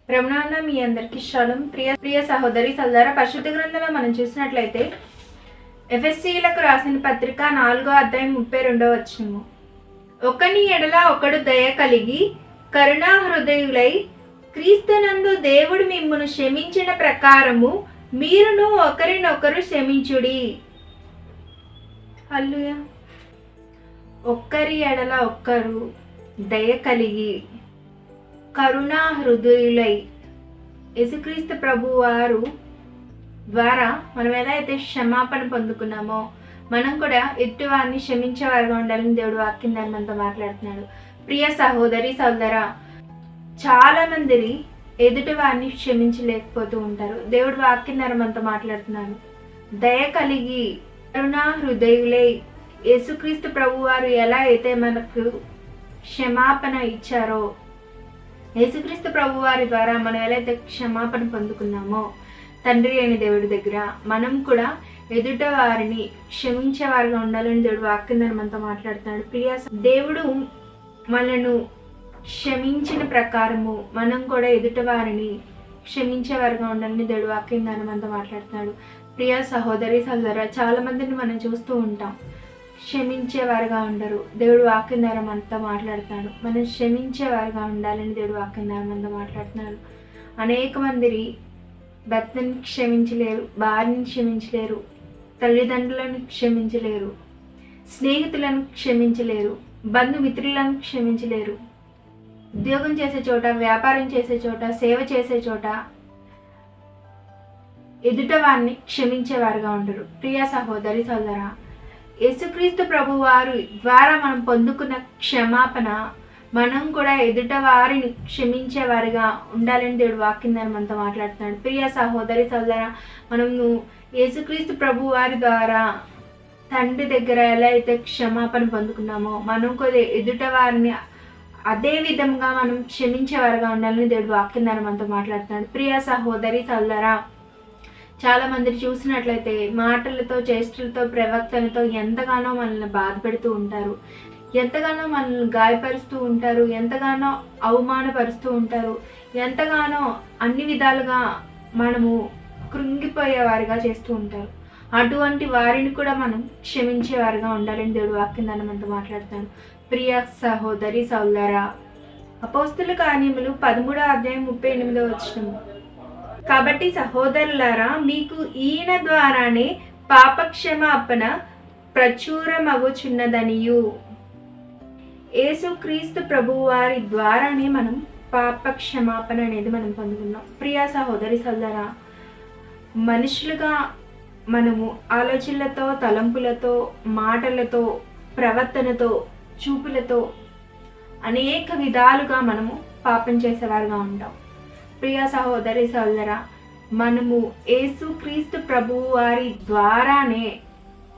రమణాన్న మీ అందరికీ షాలం. ప్రియ సహోదరి సల్దారా, పరిశుద్ధ గ్రంథంలో మనం చూసినట్లయితే ఎఫెసీయులకు రాసిన పత్రిక 4వ అధ్యాయం 32వ వచనము. ఒకని ఎడల ఒకడు దయ కలిగి కరుణా హృదయులై క్రీస్తునందు దేవుడు మిమ్మును క్షమించిన ప్రకారము మీరును ఒకరినొకరు క్షమించుడి. హల్లెలూయా. ఒక్కరి ఎడల ఒక్కరు దయ కలిగి కరుణా హృదయులై, యేసుక్రీస్తు ప్రభు వారు ద్వారా మనం ఎలా అయితే క్షమాపణ పొందుకున్నామో మనం కూడా ఎదుటివారిని క్షమించేవారుగా ఉండాలని దేవుడు వాక్యం దాన్ని మనతో మాట్లాడుతున్నాడు. ప్రియ సహోదరి సోదరా, చాలా మంది ఎదుటివారిని క్షమించలేకపోతూ ఉంటారు. దేవుడు వాక్యం ద్వారా మనతో మాట్లాడుతున్నాడు. దయ కలిగి కరుణా హృదయులై, యేసుక్రీస్తు ప్రభు వారు ఎలా అయితే మనకు క్షమాపణ ఇచ్చారో, యేసుక్రీస్తు ప్రభు వారి ద్వారా మనం ఎలా అయితే క్షమాపణ పొందుకున్నామో తండ్రి అయిన దేవుడి దగ్గర, మనం కూడా ఎదుట వారిని క్షమించేవారుగా ఉండాలని దేవుడు వాక్యం ద్వారా మనతో మాట్లాడుతున్నాడు. ప్రియ దేవుడు మనను క్షమించిన ప్రకారము మనం కూడా ఎదుట వారిని క్షమించేవారుగా ఉండాలని దేవుడు వాక్యం ద్వారా మనతో మాట్లాడుతున్నాడు. ప్రియ సహోదరి సహోదర, చాలా మందిని మనం చూస్తూ ఉంటాం, క్షమించేవారుగా ఉండరు. దేవుడు వాక్యం ద్వారా మనతో మాట్లాడుతున్నాడు. మనం క్షమించేవారుగా ఉండాలని దేవుడు వాక్యం ద్వారా మనతో మాట్లాడుతున్నాడు. అనేక మంది భర్తని క్షమించలేరు, భార్యని క్షమించలేరు, తల్లిదండ్రులను క్షమించలేరు, స్నేహితులను క్షమించలేరు, బంధుమిత్రులను క్షమించలేరు. ఉద్యోగం చేసే చోట, వ్యాపారం చేసే చోట, సేవ చేసే చోట ఎదుట వారిని క్షమించేవారుగా ఉండరు. ప్రియ సహోదరి సోదర, యేసుక్రీస్తు ప్రభు వారు ద్వారా మనం పొందుకున్న క్షమాపణ మనం కూడా ఎదుట వారిని క్షమించేవారిగా ఉండాలని దేవుడు వాక్యం ద్వారా మనతో మాట్లాడుతున్నాడు. ప్రియ సహోదరి సోదర, మనము యేసుక్రీస్తు ప్రభు వారి ద్వారా తండ్రి దగ్గర ఎలా అయితే క్షమాపణ పొందుకున్నామో మనం కూడా ఎదుట వారిని అదే విధంగా మనం క్షమించేవారుగా ఉండాలని దేవుడు వాక్యం ద్వారా మనతో మాట్లాడుతున్నాడు. ప్రియ సహోదరి సోదర, చాలా మందిని చూసినట్లయితే మాటలతో, చేష్టలతో, ప్రవర్తనతో ఎంతగానో మనల్ని బాధ పెడుతూ ఉంటారు, ఎంతగానో మనల్ని గాయపరుస్తూ ఉంటారు, ఎంతగానో అవమానపరుస్తూ ఉంటారు, ఎంతగానో అన్ని విధాలుగా మనము కృంగిపోయేవారిగా చేస్తూ ఉంటారు. అటువంటి వారిని కూడా మనం క్షమించేవారుగా ఉండాలని దేవుడు వాక్యం ద్వారా మనతో మాట్లాడుతాడు. ప్రియ సహోదరి సోదరా, అపోస్తుల కార్యములు 13వ అధ్యాయం 38వ వచనం. కాబట్టి సహోదరులారా, మీకు ఈయన ద్వారానే పాపక్షమాపణ ప్రచురమగుచున్నదనియు. యేసుక్రీస్తు ప్రభు వారి ద్వారానే మనం పాపక్షమాపణ అనేది మనం పొందుకున్నాం. ప్రియ సహోదరి సోదరా, మనుషులుగా మనము ఆలోచనలతో, తలంపులతో, మాటలతో, ప్రవర్తనతో, చూపులతో అనేక విధాలుగా మనము పాపం చేసేవారుగా ఉంటాం. ప్రియ సహోదరి సోదర, మనము యేసుక్రీస్తు ప్రభువు వారి ద్వారానే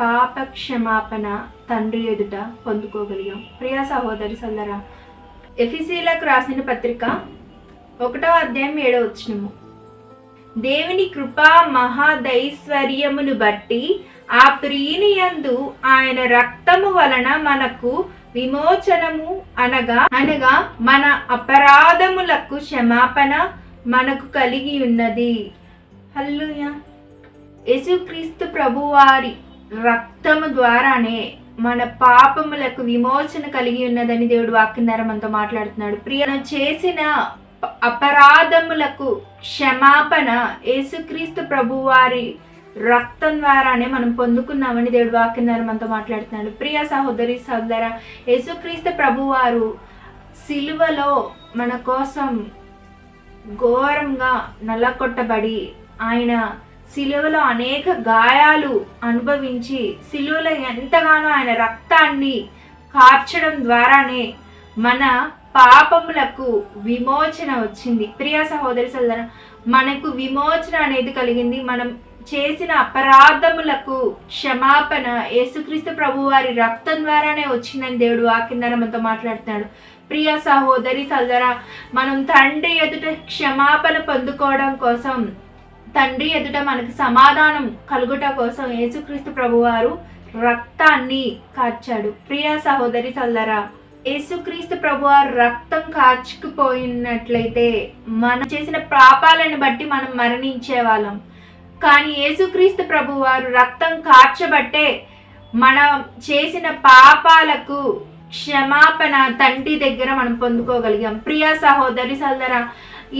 పాప క్షమాపణ తండ్రి ఎదుట పొందుకోగలిగాం. ప్రియ సహోదరి సోదర, ఎఫెసీయులకు రాసిన పత్రిక 1వ అధ్యాయం 7వ వచనము. దేవుని కృపా మహాదైశ్వర్యమును బట్టి ఆ ప్రియుని యందు ఆయన రక్తము వలన మనకు విమోచనము అనగా మన అపరాధములకు క్షమాపణ మనకు కలిగి ఉన్నది. హల్లెలూయా. యేసుక్రీస్తు ప్రభువారి రక్తము ద్వారానే మన పాపములకు విమోచన కలిగి ఉన్నదని దేవుడు వాక్యం ద్వారా మనతో మాట్లాడుతున్నాడు. ప్రియ చేసిన అపరాధములకు క్షమాపణ యేసుక్రీస్తు ప్రభువారి రక్తం ద్వారానే మనం పొందుకున్నామని దేవుడు వాక్యం ద్వారా మనతో మాట్లాడుతున్నాడు. ప్రియ సహోదరి సోదర, యేసుక్రీస్తు ప్రభువారు సిలువలో మన కోసం ఘోరంగా నల్లకొట్టబడి, ఆయన సిలువలో అనేక గాయాలు అనుభవించి, సిలువలో ఎంతగానో ఆయన రక్తాన్ని కార్చడం ద్వారానే మన పాపములకు విమోచన వచ్చింది. ప్రియ సహోదరి సోదర, మనకు విమోచన అనేది కలిగింది. మనం చేసిన అపరాధములకు క్షమాపణ యేసుక్రీస్తు ప్రభు వారి రక్తం ద్వారానే వచ్చిందని దేవుడు వాక్యం ద్వారా మనతో మాట్లాడుతున్నాడు. ప్రియ సహోదరి సోదర, మనం తండ్రి ఎదుట క్షమాపణ పొందుకోవడం కోసం, తండ్రి ఎదుట మనకు సమాధానం కలుగుట కోసం యేసుక్రీస్తు ప్రభువారు రక్తాన్ని కార్చాడు. ప్రియ సహోదరి సోదర, యేసుక్రీస్తు ప్రభువారు రక్తం కాచుకుపోయినట్లయితే మనం చేసిన పాపాలను బట్టి మనం మరణించే వాళ్ళం. కానీ యేసుక్రీస్తు ప్రభువారు రక్తం కార్చబట్టే మనం చేసిన పాపాలకు క్షమాపణ తండ్రి దగ్గర మనం పొందుకోగలిగాం. ప్రియ సహోదరి సోదరా,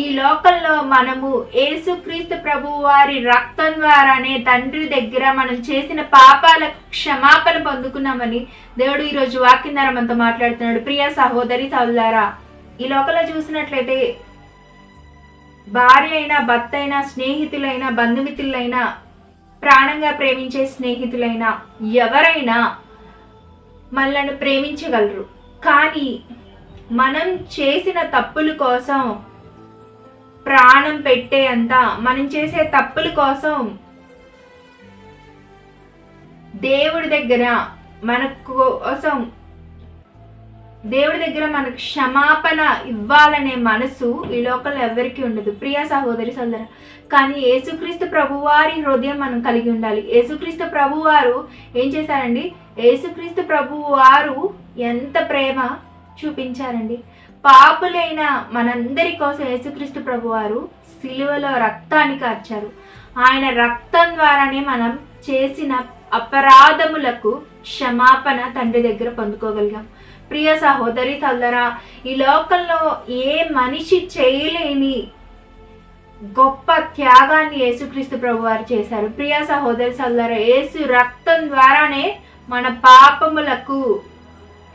ఈ లోకంలో మనము యేసుక్రీస్తు ప్రభువారి రక్తం ద్వారానే తండ్రి దగ్గర మనం చేసిన పాపాలకు క్షమాపణ పొందుకున్నామని దేవుడు ఈరోజు వాక్యం ద్వారా మనతో మాట్లాడుతున్నాడు. ప్రియ సహోదరి సోదరా, ఈ లోకంలో చూసినట్లయితే భార్య అయినా, భర్త అయినా, స్నేహితులైనా, బంధుమిత్రులైనా, ప్రాణంగా ప్రేమించే స్నేహితులైనా ఎవరైనా మనల్ని ప్రేమించగలరు. కానీ మనం చేసిన తప్పుల కోసం ప్రాణం పెట్టే అంత, మనం చేసే తప్పుల కోసం దేవుడి దగ్గర మనకు క్షమాపణ ఇవ్వాలనే మనసు ఈ లోకంలో ఎవరికి ఉండదు. ప్రియ సహోదరి సోదర, కానీ యేసుక్రీస్తు ప్రభువారి హృదయం మనం కలిగి ఉండాలి. యేసుక్రీస్తు ప్రభువారు ఏం చేశారండి? యేసుక్రీస్తు ప్రభువారు ఎంత ప్రేమ చూపించారండి. పాపులైన మనందరి కోసం యేసుక్రీస్తు ప్రభువారు సిలువలో రక్తాన్ని కార్చారు. ఆయన రక్తం ద్వారానే మనం చేసిన అపరాధములకు క్షమాపణ తండ్రి దగ్గర పొందుకోగలిగాం. ప్రియ సహోదరి సోదరా, ఈ లోకంలో ఏ మనిషి చేయలేని గొప్ప త్యాగాన్ని యేసుక్రీస్తు ప్రభువారు చేశారు. ప్రియ సహోదరి సోదరా, యేసు రక్తం ద్వారానే మన పాపములకు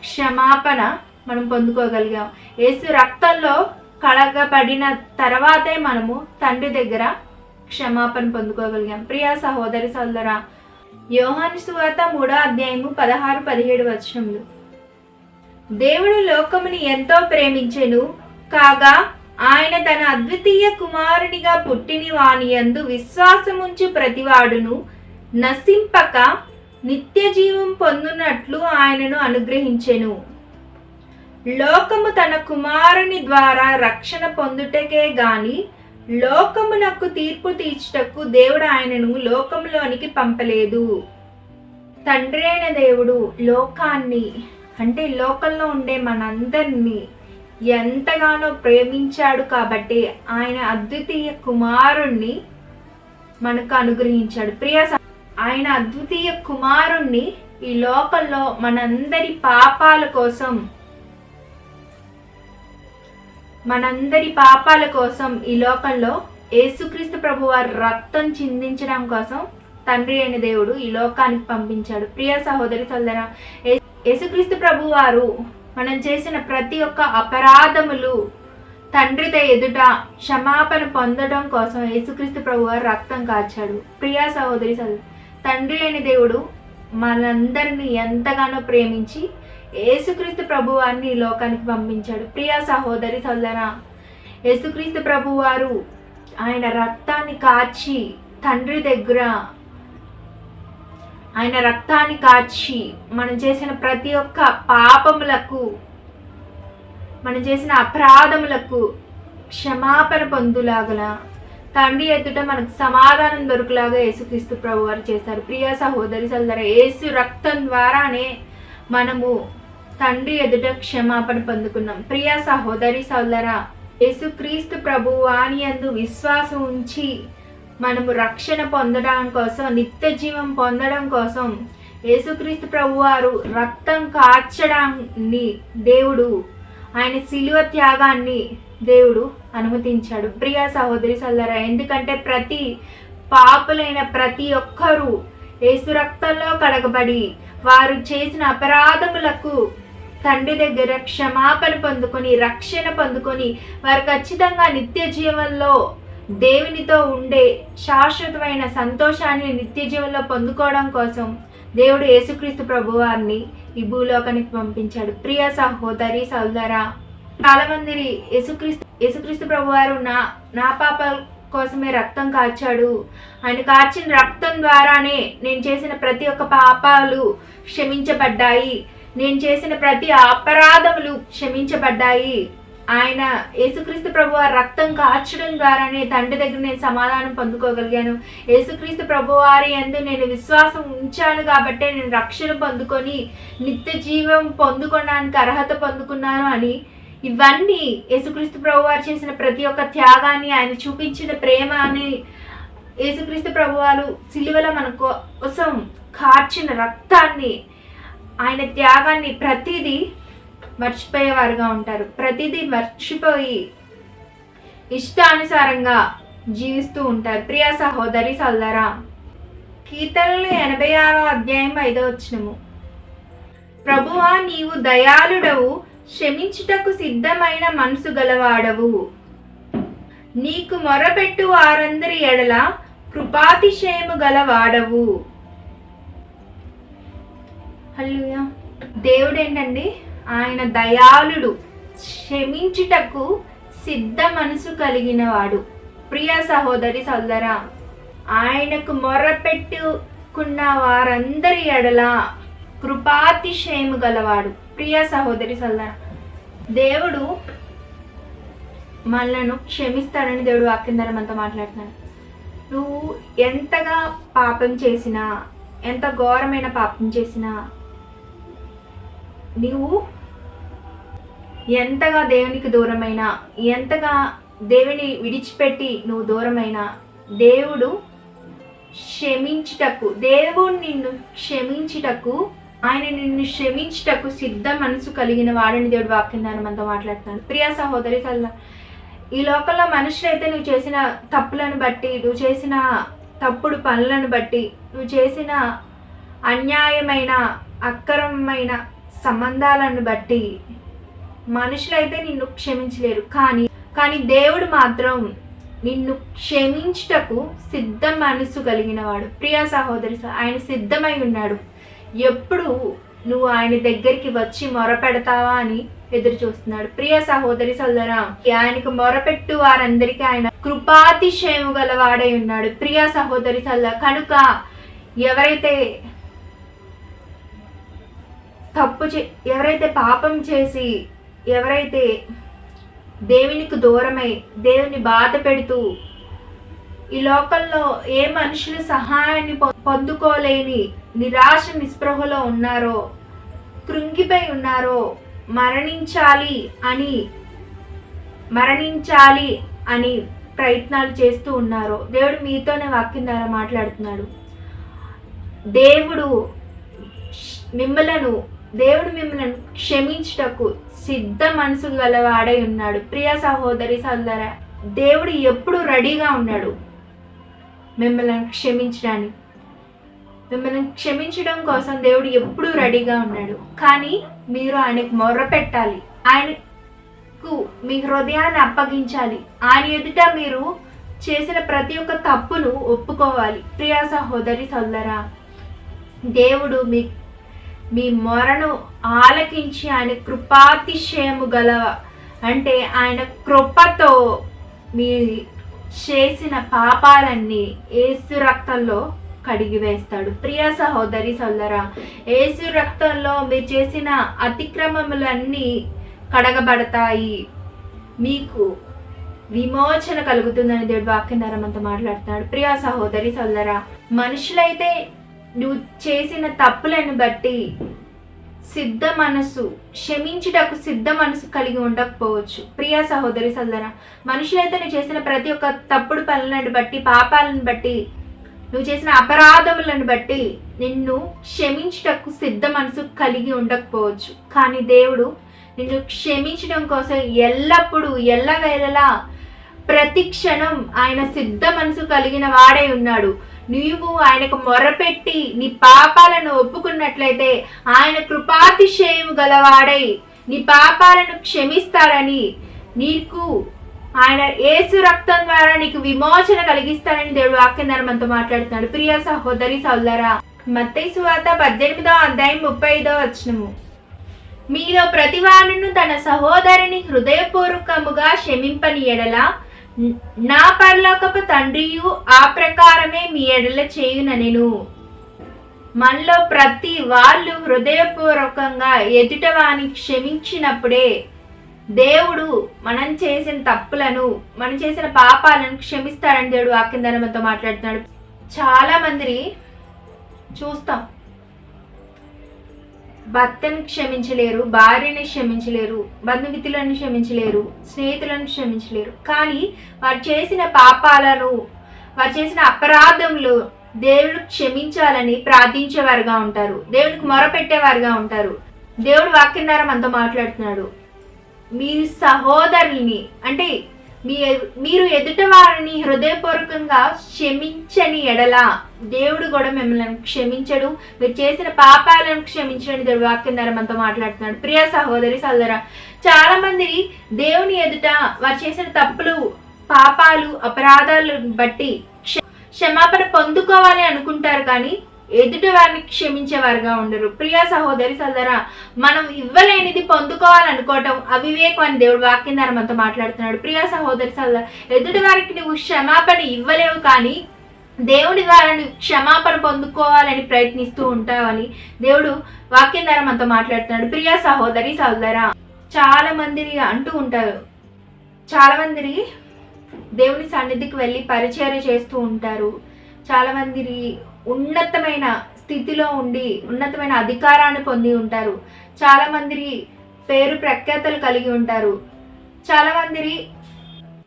క్షమాపణ మనం పొందుకోగలిగాం. యేసు రక్తంలో కడగబడిన తర్వాతే మనము తండ్రి దగ్గర క్షమాపణ పొందుకోగలిగాం. ప్రియ సహోదరి సోదరా, యోహాను సువార్త 3వ అధ్యాయము 16-17 వచనములు. దేవుడు లోకముని ఎంతో ప్రేమించెను కాగా ఆయన తన అద్వితీయ కుమారునిగా పుట్టిన వాని యందు విశ్వాసముంచు ప్రతివాడును నశింపక నిత్య జీవం పొందునట్లు ఆయనను అనుగ్రహించెను. లోకము తన కుమారుని ద్వారా రక్షణ పొందుటకే గాని లోకమునకు తీర్పు తీర్చుటకు దేవుడు ఆయనను లోకంలోనికి పంపలేదు. తండ్రి అయిన దేవుడు లోకాన్ని, అంటే లోకంలో ఉండే మనందరినీ ఎంతగానో ప్రేమించాడు కాబట్టి ఆయన అద్వితీయ కుమారుణ్ణి మనకు అనుగ్రహించాడు. ఆయన అద్వితీయ కుమారుణ్ణి ఈ లోకంలో మనందరి పాపాల కోసం ఈ లోకంలో యేసుక్రీస్తు ప్రభువారు రక్తం చిందించడం కోసం తండ్రి అయిన దేవుడు ఈ లోకానికి పంపించాడు. ప్రియ సహోదరి సోదరా, యేసుక్రీస్తు ప్రభువారు మనం చేసిన ప్రతి ఒక్క అపరాధములు తండ్రితో ఎదుట క్షమాపణ పొందడం కోసం యేసుక్రీస్తు ప్రభువారు రక్తం కార్చాడు. ప్రియ సహోదరి సోదరి, తండ్రి అయిన దేవుడు మనందరినీ ఎంతగానో ప్రేమించి యేసుక్రీస్తు ప్రభువారిని ఈ లోకానికి పంపించాడు. ప్రియ సహోదరి సోదరా, యేసుక్రీస్తు ప్రభువారు ఆయన రక్తాన్ని కార్చి తండ్రి దగ్గర ఆయన రక్తాన్ని కార్చి మనం చేసిన ప్రతి ఒక్క పాపములకు, మనం చేసిన అపరాధములకు క్షమాపణ పొందులాగల తండ్రి ఎదుట మనకు సమాధానం దొరుకులాగా యేసుక్రీస్తు ప్రభువారు చేశారు. ప్రియ సహోదరి సోదరా, యేసు రక్తం ద్వారానే మనము తండ్రి ఎదుట క్షమాపణ పొందుకున్నాం. ప్రియ సహోదరి సోదరా, యేసుక్రీస్తు ప్రభువాని యందు విశ్వాసం ఉంచి మనము రక్షణ పొందడం కోసం, నిత్య జీవం పొందడం కోసం యేసుక్రీస్తు ప్రభువారు రక్తం కార్చడాన్ని దేవుడు, ఆయన శిలువ త్యాగాన్ని దేవుడు అనుమతించాడు. ప్రియ సహోదరి సోదరా, ఎందుకంటే ప్రతి పాపులైన ప్రతి ఒక్కరూ యేసు రక్తంలో కడగబడి వారు చేసిన అపరాధములకు తండ్రి దగ్గర క్షమాపణ పొందుకొని రక్షణ పొందుకొని వారు ఖచ్చితంగా నిత్య జీవంలో దేవునితో ఉండే శాశ్వతమైన సంతోషాన్ని నిత్య జీవంలో పొందుకోవడం కోసం దేవుడు యేసుక్రీస్తు ప్రభువారిని ఈ భూలోకానికి పంపించాడు. ప్రియ సహోదరి సోదరా, చాలా మంది యేసుక్రీస్తు ప్రభువారు నా పాపాల కోసమే రక్తం కార్చాడు, ఆయన కార్చిన రక్తం ద్వారానే నేను చేసిన ప్రతి ఒక్క పాపాలు క్షమించబడ్డాయి, నేను చేసిన ప్రతి అపరాధములు క్షమించబడ్డాయి ఆయన యేసుక్రీస్తు ప్రభువారి రక్తం కార్చడం ద్వారానే తండ్రి దగ్గర నేను సమాధానం పొందుకోగలిగాను. యేసుక్రీస్తు ప్రభువారి యందు నేను విశ్వాసం ఉంచాను కాబట్టే నేను రక్షణ పొందుకొని నిత్య జీవం పొందుకోవడానికి అర్హత పొందుకున్నాను అని, ఇవన్నీ యేసుక్రీస్తు ప్రభువారు చేసిన ప్రతి ఒక్క త్యాగాన్ని, ఆయన చూపించిన ప్రేమ అని, యేసుక్రీస్తు ప్రభువారు సిలువలో మన కోసం కార్చిన రక్తాన్ని, ఆయన త్యాగాన్ని ప్రతిదీ మర్చిపోయేవారుగా ఉంటారు. ప్రతిదీ మర్చిపోయి ఇష్టానుసారంగా జీవిస్తూ ఉంటారు. ప్రియ సహోదరి సోదరా, కీర్తనలు 86వ అధ్యాయం 5వ వచనము, ప్రభువా నీవు దయాళుడవు, క్షమించుటకు సిద్ధమైన మనసు గలవాడవు, నీకు మొరపెట్టు వారందరి ఎడల కృపాతిశయము గలవాడవు. హల్లెలూయా. దేవుడు ఏంటండి, ఆయన దయాళుడు, క్షమించుటకు సిద్ధ మనసు కలిగిన వాడు. ప్రియ సహోదరి సోదరా, ఆయనకు మొర్రపెట్టుకున్న వారందరి ఎడల కృపాతిశయము గలవాడు. ప్రియ సహోదరి సోదరా, దేవుడు మనలను క్షమిస్తాడని దేవుడు వాక్యం ద్వారా మనతో మాట్లాడుతున్నాడు. నువ్వు ఎంతగా పాపం చేసినా, ఎంత ఘోరమైన పాపం చేసినా, నీవు ఎంతగా దేవునికి దూరమైనా, ఎంతగా దేవుని విడిచిపెట్టి నువ్వు దూరమైనా, దేవుడు క్షమించుటకు, దేవుడు నిన్ను క్షమించుటకు, ఆయన నిన్ను క్షమించుటకు సిద్ధ మనసు కలిగిన వాడని దేవుడు వాక్యం ద్వారా మనతో మాట్లాడుతున్నాడు. ప్రియ సహోదరి సల్లా, ఈ లోకంలో మనుషులైతే నువ్వు చేసిన తప్పులను బట్టి, నువ్వు చేసిన తప్పుడు పనులను బట్టి, నువ్వు చేసిన అన్యాయమైన అక్రమమైన సంబంధాలను బట్టి మనుషులైతే నిన్ను క్షమించలేరు. కానీ దేవుడు మాత్రం నిన్ను క్షమించుటకు సిద్ధ మనసు కలిగిన వాడు. ప్రియ సహోదరి, ఆయన సిద్ధమై ఉన్నాడు. ఎప్పుడు నువ్వు ఆయన దగ్గరికి వచ్చి మొరపెడతావా అని ఎదురు చూస్తున్నాడు. ప్రియ సహోదరి సోదరా, ఆయనకు మొరపెట్టు వారందరికీ ఆయన కృపాతిశయము గలవాడై ఉన్నాడు. ప్రియ సహోదరి సోదరా, కనుక ఎవరైతే పాపం చేసి, ఎవరైతే దేవునికి దూరమై, దేవుని బాధ పెడుతూ, ఈ లోకంలో ఏ మనుషులు సహాయాన్ని పొందుకోలేని నిరాశ నిస్పృహలో ఉన్నారో, కృంగిపోయి ఉన్నారో, మరణించాలి అని ప్రయత్నాలు చేస్తూ ఉన్నారో, దేవుడు మీతోనే వాక్యం ద్వారా మాట్లాడుతున్నాడు. దేవుడు మిమ్మలను క్షమించుటకు సిద్ధ మనసు గలవాడై ఉన్నాడు. ప్రియ సహోదరి సోదరా, దేవుడు ఎప్పుడు రెడీగా ఉన్నాడు మిమ్మల్ని క్షమించడానికి. మిమ్మల్ని క్షమించడం కోసం దేవుడు ఎప్పుడు రెడీగా ఉన్నాడు. కానీ మీరు ఆయనకు మొర్ర పెట్టాలి, ఆయనకు మీ హృదయాన్ని అప్పగించాలి, ఆయన ఎదుట మీరు చేసిన ప్రతి ఒక్క తప్పును ఒప్పుకోవాలి. ప్రియ సహోదరి సోదరా, దేవుడు మీ మొరను ఆలకించి ఆయన కృపాతిశయము గల, అంటే ఆయన కృపతో మీ చేసిన పాపాలన్నీ యేసు రక్తంలో కడిగి వేస్తాడు. ప్రియ సహోదరి సోదరా, యేసు రక్తంలో మీరు చేసిన అతిక్రమములన్నీ కడగబడతాయి, మీకు విమోచన కలుగుతుందని దేవుడు వాక్యం ద్వారా మనతో మాట్లాడుతున్నాడు. ప్రియ సహోదరి సోదరా, మనుషులైతే నువ్వు చేసిన తప్పులను బట్టి సిద్ధ మనసు, క్షమించుటకు సిద్ధ మనసు కలిగి ఉండకపోవచ్చు. ప్రియ సహోదరి సోదరా, మనుషులైతే నువ్వు చేసిన ప్రతి ఒక్క తప్పుడు పనులను బట్టి, పాపాలను బట్టి, నువ్వు చేసిన అపరాధములను బట్టి నిన్ను క్షమించుటకు సిద్ధ మనసు కలిగి ఉండకపోవచ్చు. కానీ దేవుడు నిన్ను క్షమించడం కోసం ఎల్లప్పుడూ, ఎల్లవేళలా, ప్రతి క్షణం ఆయన సిద్ధ మనసు కలిగిన వాడై ఉన్నాడు. నీవు ఆయనకు మొరపెట్టి నీ పాపాలను ఒప్పుకున్నట్లయితే ఆయన కృపాతిశయము గలవాడై నీ పాపాలను క్షమిస్తాడని, నీకు ఆయన యేసు రక్తం ద్వారా నీకు విమోచన కలిగిస్తాడని దేవుడు వాక్యం ద్వారా మనతో మాట్లాడుతున్నాడు. ప్రియ సహోదరి సోదరా, మత్తయి సువార్త 18వ అధ్యాయం 35వ వచనము, మీలో ప్రతివాడును తన సహోదరుని హృదయపూర్వకముగా క్షమింపని ఎడల నా పరలోకపు తండ్రియు ఆ ప్రకారమే మీ ఎడల చేయుననెను. మనలో ప్రతి వాళ్ళు హృదయపూర్వకంగా ఎదుటవాని క్షమించినప్పుడే దేవుడు మనం చేసిన తప్పులను, మనం చేసిన పాపాలను క్షమిస్తాడని దేవుడు వాక్యం ద్వారా మనతో మాట్లాడుతున్నాడు. చాలా మందిని చూస్తాం, భర్తను క్షమించలేరు, భార్యని క్షమించలేరు, బంధుమిత్రులను క్షమించలేరు, స్నేహితులను క్షమించలేరు. కానీ వారు చేసిన పాపాలను, వారు చేసిన అపరాధములు దేవుడు క్షమించాలని ప్రార్థించేవారుగా ఉంటారు, దేవుడికి మొరపెట్టేవారుగా ఉంటారు. దేవుడు వాక్యం ద్వారా మనతో మాట్లాడుతున్నాడు. మీ సహోదరుల్ని అంటే మీరు ఎదుట వారిని హృదయపూర్వకంగా క్షమించని ఎడల దేవుడు కూడా మిమ్మల్ని క్షమించడు, మీరు చేసిన పాపాలను క్షమించని దేవుడు వాక్యం ద్వారా మనతో మాట్లాడుతున్నాడు. ప్రియ సహోదరి సోదరా, చాలా మంది దేవుని ఎదుట వారు చేసిన తప్పులు, పాపాలు, అపరాధాలు బట్టి క్షమాపణ పొందుకోవాలి అనుకుంటారు, కానీ ఎదుటి వారిని క్షమించేవారుగా ఉండరు. ప్రియ సహోదరి సోదరా, మనం ఇవ్వలేనిది పొందుకోవాలనుకోవటం అవివేకం అని దేవుడు వాక్యం ద్వారా మనతో మాట్లాడుతున్నాడు. ప్రియ సహోదరి సోదరా, ఎదుటి వారికి నువ్వు క్షమాపణ ఇవ్వలేవు, కానీ దేవుడి ద్వారా నువ్వు క్షమాపణ పొందుకోవాలని ప్రయత్నిస్తూ ఉంటావని దేవుడు వాక్యం ద్వారా మనతో మాట్లాడుతున్నాడు. ప్రియ సహోదరి సోదరా, చాలా మంది అంటూ ఉంటారు, చాలా మంది దేవుని సన్నిధికి వెళ్ళి పరిచర్య చేస్తూ ఉంటారు, చాలా మంది ఉన్నతమైన స్థితిలో ఉండి ఉన్నతమైన అధికారాన్ని పొంది ఉంటారు, చాలా మంది పేరు ప్రఖ్యాతలు కలిగి ఉంటారు, చాలా మంది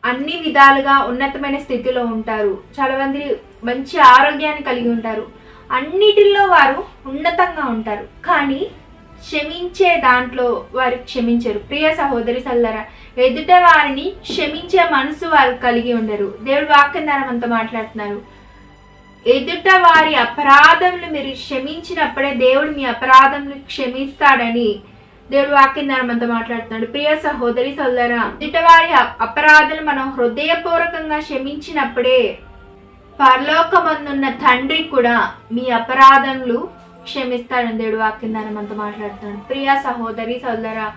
అన్ని విధాలుగా ఉన్నతమైన స్థితిలో ఉంటారు, చాలా మంది మంచి ఆరోగ్యాన్ని కలిగి ఉంటారు, అన్నిటిలో వారు ఉన్నతంగా ఉంటారు, కానీ క్షమించే దాంట్లో వారు క్షమించరు. ప్రియ సహోదరి సోదరా, ఎదుట వారిని క్షమించే మనసు వారు కలిగి ఉండరు. దేవుడు వాక్యం ద్వారా మనతో మాట్లాడుతున్నారు. ఎదుట వారి అపరాధములు మీరు క్షమించినప్పుడే దేవుడు మీ అపరాధములు క్షమిస్తాడని దేవుడు వాక్యం ద్వారా మనతో మాట్లాడుతున్నాడు. ప్రియ సహోదరి సోదరా, ఎదుట వారి అపరాధులు మనం హృదయపూర్వకంగా క్షమించినప్పుడే పరలోకమందున్న తండ్రి కూడా మీ అపరాధములు క్షమిస్తాడని దేవుడు వాక్యం ద్వారా మనతో మాట్లాడుతున్నాడు. ప్రియ సహోదరి సోదరా,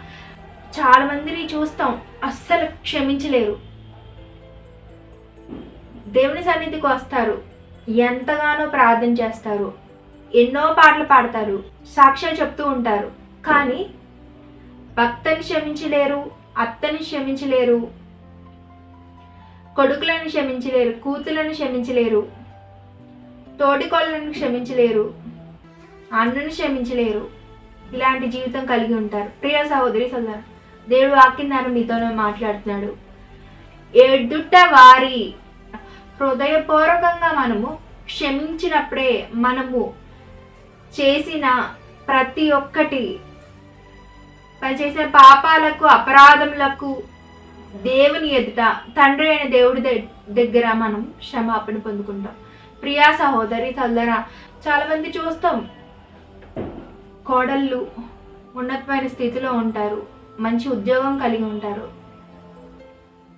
చాలా మందిని చూస్తాం, అస్సలు క్షమించలేరు. దేవుని సన్నిధికి వస్తారు, ఎంతగానో ప్రార్థన చేస్తారు, ఎన్నో పాటలు పాడతారు, సాక్ష్యాలు చెప్తూ ఉంటారు, కానీ భక్తని క్షమించలేరు, అత్తని క్షమించలేరు, కొడుకులను క్షమించలేరు, కూతులను క్షమించలేరు, తోటికోళ్ళను క్షమించలేరు, అన్నను క్షమించలేరు. ఇలాంటి జీవితం కలిగి ఉంటారు. ప్రియ సహోదరి సోదరా, దేవుడు వాక్యం ద్వారా మీతో మాట్లాడుతున్నాడు. ఎదుట వారి హృదయపూర్వకంగా మనము క్షమించినప్పుడే మనము చేసిన ప్రతి ఒక్కటి, చేసిన పాపాలకు, అపరాధములకు దేవుని ఎదుట, తండ్రి అయిన దేవుడి దగ్గర మనం క్షమాపణ పొందుకుంటాం. ప్రియా సహోదరి సోదరా, చాలా మంది చూస్తాం, కోడళ్ళు ఉన్నతమైన స్థితిలో ఉంటారు, మంచి ఉద్యోగం కలిగి ఉంటారు,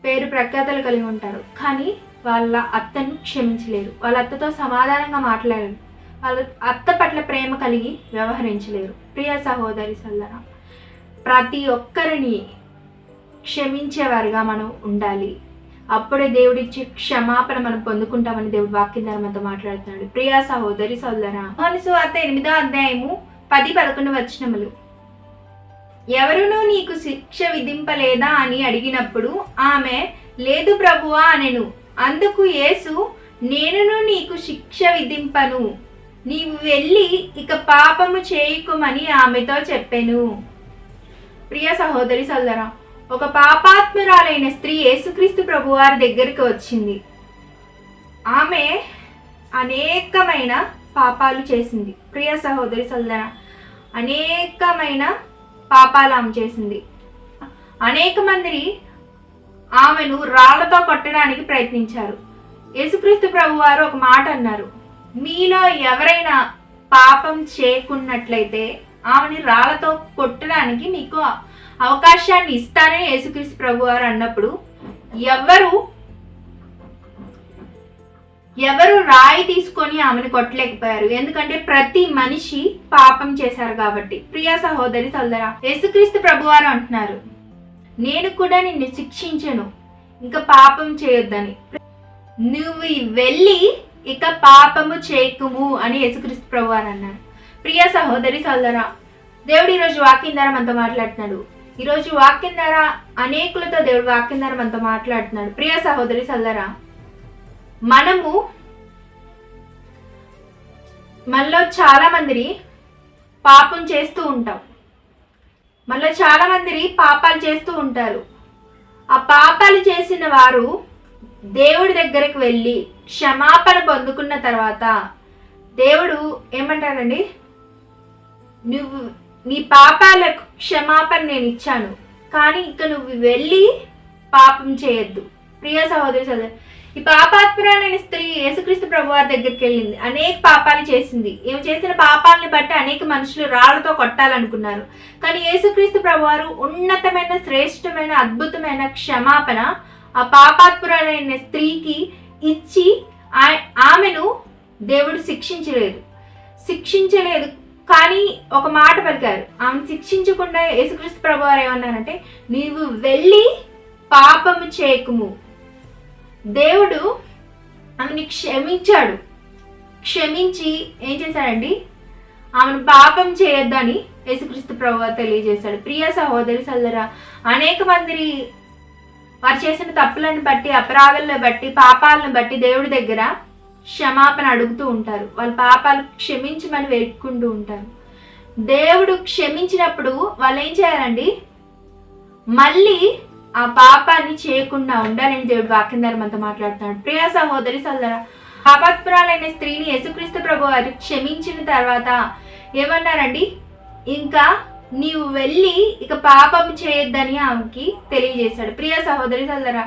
పేరు ప్రఖ్యాతలు కలిగి ఉంటారు, కానీ వాళ్ళ అత్తను క్షమించలేరు, వాళ్ళ అత్తతో సమాధానంగా మాట్లాడలేరు, వాళ్ళ అత్త పట్ల ప్రేమ కలిగి వ్యవహరించలేరు. ప్రియ సహోదరి సోదరా, ప్రతి ఒక్కరిని క్షమించేవారుగా మనం ఉండాలి. అప్పుడే దేవుడిచ్చే క్షమాపణ మనం పొందుకుంటామని దేవుడు వాక్యం ద్వారా మనతో మాట్లాడుతున్నాడు. ప్రియ సహోదరి సోదరా, యోహాను సువార్త 8వ అధ్యాయము 10-11 వచనములు. ఎవరునూ నీకు శిక్ష విధింపలేదా అని అడిగినప్పుడు ఆమె, లేదు ప్రభువా అనెను. అందుకు యేసు, నేనును నీకు శిక్ష విధింపను, నీవు వెళ్ళి ఇక పాపము చేయకుమని ఆమెతో చెప్పెను. ప్రియ సహోదరి సోదరా, ఒక పాపాత్మురాలైన స్త్రీ యేసుక్రీస్తు ప్రభువారి దగ్గరికి వచ్చింది. ఆమె అనేకమైన పాపాలు చేసింది. ప్రియ సహోదరి సోదరా, అనేకమైన పాపాలు ఆమె చేసింది. అనేక మంది ఆమెను రాళ్లతో కొట్టడానికి ప్రయత్నించారు. యేసుక్రీస్తు ప్రభువారు ఒక మాట అన్నారు, మీలో ఎవరైనా పాపం చేయకున్నట్లయితే ఆమెని రాళ్లతో కొట్టడానికి మీకు అవకాశాన్ని ఇస్తానని యేసుక్రీస్తు ప్రభువారు అన్నప్పుడు ఎవరు రాయి తీసుకొని ఆమెను కొట్టలేకపోయారు, ఎందుకంటే ప్రతి మనిషి పాపం చేశారు కాబట్టి. ప్రియా సహోదరి సోదరా, యేసుక్రీస్తు ప్రభువారు అంటున్నారు, నేను కూడా నిన్ను శిక్షించను, ఇంకా పాపం చేయొద్దని, నువ్వు వెళ్ళి ఇక పాపము చేయకుము అని యేసుక్రీస్తు ప్రభువారు అన్నారు. ప్రియా సహోదరి సోదరా, దేవుడు ఈరోజు వాక్యం ద్వారా మనతో మాట్లాడుతున్నాడు. ఈరోజు వాక్యం ద్వారా అనేకులతో దేవుడు వాక్యం ద్వారా మనతో మాట్లాడుతున్నాడు. ప్రియ సహోదరి సోదరా, మనలో చాలా మంది పాపం చేస్తూ ఉంటాం. మనలో చాలా మంది పాపాలు చేస్తూ ఉంటారు. ఆ పాపాలు చేసిన వారు దేవుడి దగ్గరికి వెళ్ళి క్షమాపణ పొందుకున్న తర్వాత దేవుడు ఏమంటారండి, నీ పాపాలకు క్షమాపణ నేను ఇచ్చాను, కానీ ఇక నువ్వు వెళ్ళి పాపం చేయొద్దు. ప్రియ సహోదరి సోదరు, ఈ పాపాత్మురాలైన స్త్రీ యేసుక్రీస్తు ప్రభువారి దగ్గరికి వెళ్ళింది. అనేక పాపాలు చేసింది. ఈమె చేసిన పాపాలని బట్టి అనేక మనుషులు రాళ్లతో కొట్టాలనుకున్నారు. కానీ యేసుక్రీస్తు ప్రభువారు ఉన్నతమైన, శ్రేష్టమైన, అద్భుతమైన క్షమాపణ ఆ పాపాత్మురాలైన స్త్రీకి ఇచ్చి ఆమెను దేవుడు శిక్షించలేదు. కానీ ఒక మాట పలికారు. ఆమె శిక్షించకుండా యేసుక్రీస్తు ప్రభువారు ఏమన్నారంటే, నీవు వెళ్ళి పాపము చేయకుము. దేవుడు ఆమెని క్షమించాడు. క్షమించి ఏం చేశాడండి, ఆమెను పాపం చేయొద్దని యేసుక్రీస్తు ప్రభువారు తెలియజేశాడు. ప్రియ సహోదరి సోదరా, అనేక మంది వారు చేసిన తప్పులను బట్టి, అపరాధాలను బట్టి, పాపాలను బట్టి దేవుడి దగ్గర క్షమాపణ అడుగుతూ ఉంటారు. వాళ్ళ పాపాలు క్షమించమని వేడుకుంటూ ఉంటారు. దేవుడు క్షమించినప్పుడు వాళ్ళు ఏం చేయాలండి, మళ్ళీ ఆ పాపాన్ని చేయకుండా ఉండాలని దేవుడు వాక్యం ద్వారా మనతో మాట్లాడుతున్నాడు. ప్రియ సహోదరి సోదరా, పాపాత్మురాలైన స్త్రీని యేసుక్రీస్తు ప్రభువారు క్షమించిన తర్వాత ఏమన్నారండి, ఇంకా నీవు వెళ్ళి ఇక పాపం చేయొద్దని ఆమెకి తెలియజేశాడు. ప్రియ సహోదరి సోదరా,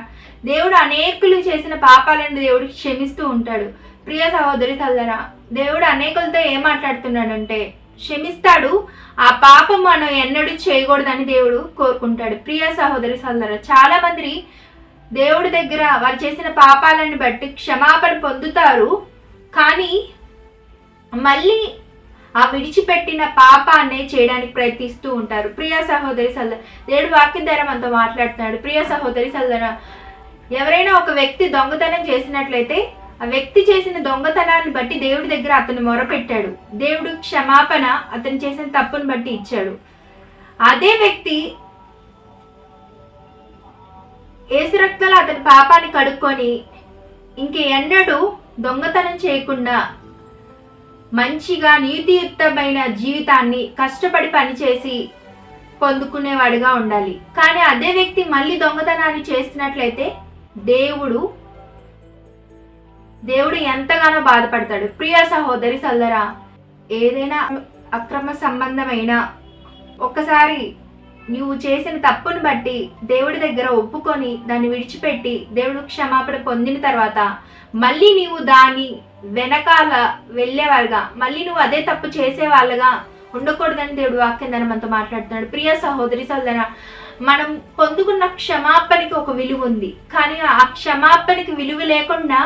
దేవుడు అనేకులు చేసిన పాపాలను దేవుడు క్షమిస్తూ ఉంటాడు. ప్రియ సహోదరి సోదరా, దేవుడు అనేకులతో ఏం మాట్లాడుతున్నాడంటే క్షమిస్తాడు. ఆ పాపం మనం ఎన్నడూ చేయకూడదని దేవుడు కోరుకుంటాడు. ప్రియ సహోదరి సోదరా, చాలా మంది దేవుడి దగ్గర వారు చేసిన పాపాలను బట్టి క్షమాపణ పొందుతారు. కానీ మళ్ళీ ఆ విడిచిపెట్టిన పాపాన్నే చేయడానికి ప్రయత్నిస్తూ ఉంటారు. ప్రియ సహోదరి సోదరా, దేవుడు వాక్యం ద్వారా మనతో మాట్లాడుతున్నాడు. ప్రియ సహోదరి సోదరా, ఎవరైనా ఒక వ్యక్తి దొంగతనం చేసినట్లయితే ఆ వ్యక్తి చేసిన దొంగతనాన్ని బట్టి దేవుడి దగ్గర అతను మొరపెట్టాడు. దేవుడు క్షమాపణ అతను చేసిన తప్పును బట్టి ఇచ్చాడు. అదే వ్యక్తి యేసు రక్తంలో అతని పాపాన్ని కడుక్కొని ఇంక ఎన్నడూ దొంగతనం చేయకుండా మంచిగా నీతియుక్తమైన జీవితాన్ని కష్టపడి పనిచేసి పొందుకునేవాడుగా ఉండాలి. కానీ అదే వ్యక్తి మళ్ళీ దొంగతనాన్ని చేసినట్లయితే దేవుడు ఎంతగానో బాధపడతాడు. ప్రియ సహోదరి సోదరా, ఏదైనా అక్రమ సంబంధమైన ఒక్కసారి నువ్వు చేసిన తప్పును బట్టి దేవుడి దగ్గర ఒప్పుకొని దాన్ని విడిచిపెట్టి దేవుడు క్షమాపణ పొందిన తర్వాత మళ్ళీ నీవు దాని వెనకాల వెళ్ళేవాళ్ళుగా, మళ్ళీ నువ్వు అదే తప్పు చేసేవాళ్ళగా ఉండకూడదని దేవుడు వాక్యం ద్వారా మనతో మాట్లాడుతున్నాడు. ప్రియ సహోదరి సోదరా, మనం పొందుకున్న క్షమాపణకి ఒక విలువ ఉంది. కానీ ఆ క్షమాపణకి విలువ లేకుండా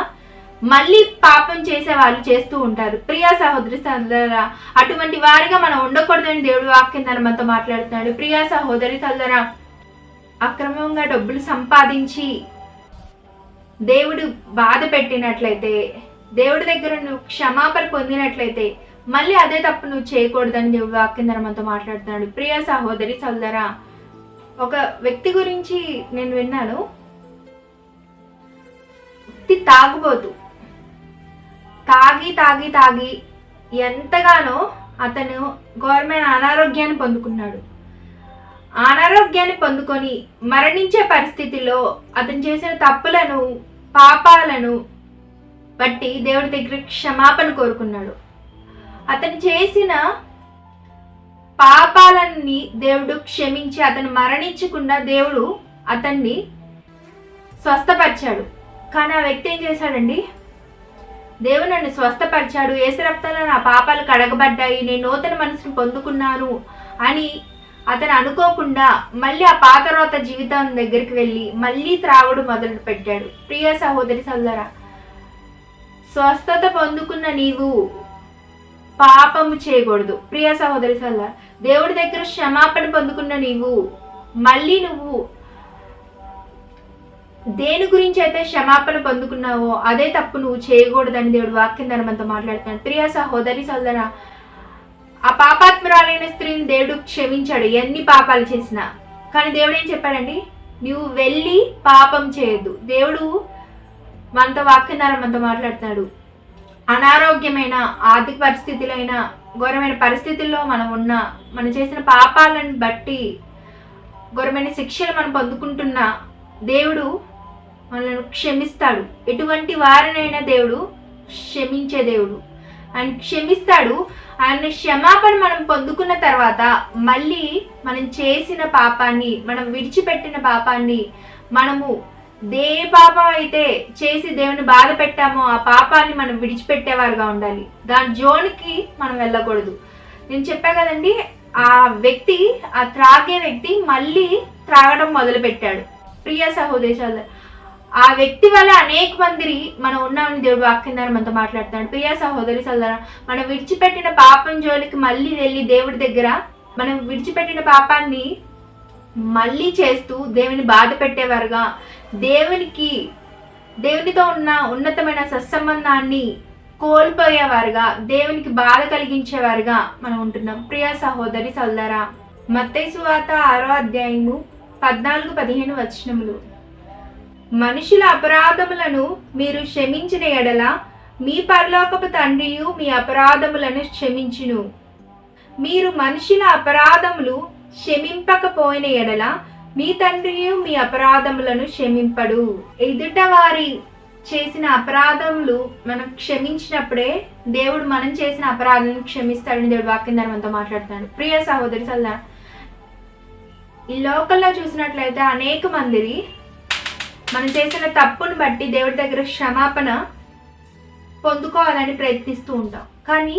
మళ్ళీ పాపం చేసే వాళ్ళు చేస్తూ ఉంటారు. ప్రియ సహోదరి సోదరా, అటువంటి వారిగా మనం ఉండకూడదని దేవుడు వాక్యం ద్వారా మనతో మాట్లాడుతున్నాడు. ప్రియ సహోదరి సోదరా, అక్రమంగా డబ్బులు సంపాదించి దేవుడు బాధ పెట్టినట్లయితే, దేవుడి దగ్గర నువ్వు క్షమాపణ పొందినట్లయితే మళ్ళీ అదే తప్పు నువ్వు చేయకూడదని దేవుడు వాక్యం ద్వారా మనతో మాట్లాడుతున్నాడు. ప్రియ సహోదరి సోదరా, ఒక వ్యక్తి గురించి నేను విన్నాను. తాగుబోతు తాగి ఎంతగానో అతను ఘోరమైన అనారోగ్యాన్ని పొందుకున్నాడు. అనారోగ్యాన్ని పొందుకొని మరణించే పరిస్థితిలో అతను చేసిన తప్పులను, పాపాలను బట్టి దేవుడి దగ్గర క్షమాపణ కోరుకున్నాడు. అతను చేసిన పాపాలన్నీ దేవుడు క్షమించి అతను మరణించకుండా దేవుడు అతన్ని స్వస్థపరిచాడు. కానీ ఆ వ్యక్తి ఏం చేశాడండి, దేవుడు నన్ను స్వస్థపరిచాడు, యేసు రక్తంలో నా పాపాలు కడగబడ్డాయి, నేను నూతన మనసును పొందుకున్నాను అని అతను అనుకోకుండా మళ్ళీ ఆ పాత రోత జీవితం దగ్గరికి వెళ్ళి మళ్ళీ త్రాగుడు మొదలు పెట్టాడు. ప్రియ సహోదరి సోదరా, స్వస్థత పొందుకున్న నీవు పాపము చేయకూడదు. ప్రియ సహోదరి సోదరా, దేవుడి దగ్గర క్షమాపణ పొందుకున్న నీవు మళ్ళీ నువ్వు దేని గురించి అయితే క్షమాపణ పొందుకున్నావో అదే తప్పు నువ్వు చేయకూడదని దేవుడు వాక్యం ద్వారా మనతో మాట్లాడుతున్నాడు. ప్రియ సహోదరి సోదరా, ఆ పాపాత్మురాలైన స్త్రీని దేవుడు క్షమించాడు ఎన్ని పాపాలు చేసినా. కానీ దేవుడు ఏం చెప్పాడండి, నువ్వు వెళ్ళి పాపం చేయొద్దు. దేవుడు మనతో వాక్యం ద్వారా మనతో మాట్లాడుతున్నాడు. అనారోగ్యమైన, ఆర్థిక పరిస్థితులైన, ఘోరమైన పరిస్థితుల్లో మనం చేసిన పాపాలను బట్టి ఘోరమైన శిక్షలు మనం పొందుకుంటున్న దేవుడు మనల్ని క్షమిస్తాడు. ఎటువంటి వారినైనా దేవుడు క్షమించే దేవుడు. ఆయన క్షమిస్తాడు. ఆయన క్షమాపణ మనం పొందుకున్న తర్వాత మళ్ళీ మనం చేసిన పాపాన్ని, మనం విడిచిపెట్టిన పాపాన్ని, మనము పాపం అయితే చేసి దేవుని బాధ పెట్టామో ఆ పాపాన్ని మనం విడిచిపెట్టేవారుగా ఉండాలి. దాని జోలికి మనం వెళ్ళకూడదు. నేను చెప్పా కదండి, ఆ త్రాగే వ్యక్తి మళ్ళీ త్రాగడం మొదలు పెట్టాడు. ప్రియ సహోదరి, ఆ వ్యక్తి వల్ల అనేక మంది మనం ఉన్నామని దేవుడు వాక్యం ద్వారా మనతో మాట్లాడుతున్నాడు. ప్రియ సహోదరి సోదరా, మనం విడిచిపెట్టిన పాపం జోలికి మళ్ళీ వెళ్ళి దేవుడి దగ్గర మనం విడిచిపెట్టిన పాపాన్ని మళ్ళీ చేస్తూ దేవుని బాధ పెట్టేవారుగా, దేవునితో ఉన్న ఉన్నతమైన సత్సంబంధాన్ని కోల్పోయేవారుగా, దేవునికి బాధ కలిగించేవారుగా మనం ఉంటున్నాం. ప్రియ సహోదరి సోదరా, మత్తయి సువార్త 6వ అధ్యాయము 14-15 వచనములు. మనుషుల అపరాధములను మీరు క్షమించిన ఎడల మీ పరలోకపు తండ్రియు మీ అపరాధములను క్షమించును. మీరు మనుషుల అపరాధములు క్షమింపకపోయిన ఎడల మీ తండ్రియు మీ అపరాధములను క్షమింపడు. ఎదుట వారి చేసిన అపరాధములు మనం క్షమించినప్పుడే దేవుడు మనం చేసిన అపరాధాలను క్షమిస్తాడని దేవుడు వాక్యం ద్వారా మనతో మాట్లాడుతున్నాడు. ప్రియ సహోదరి సల్లా, ఈ లోకల్లో చూసినట్లయితే అనేక మంది మనం చేసిన తప్పును బట్టి దేవుడి దగ్గర క్షమాపణ పొందుకోవాలని ప్రయత్నిస్తూ ఉంటాం. కానీ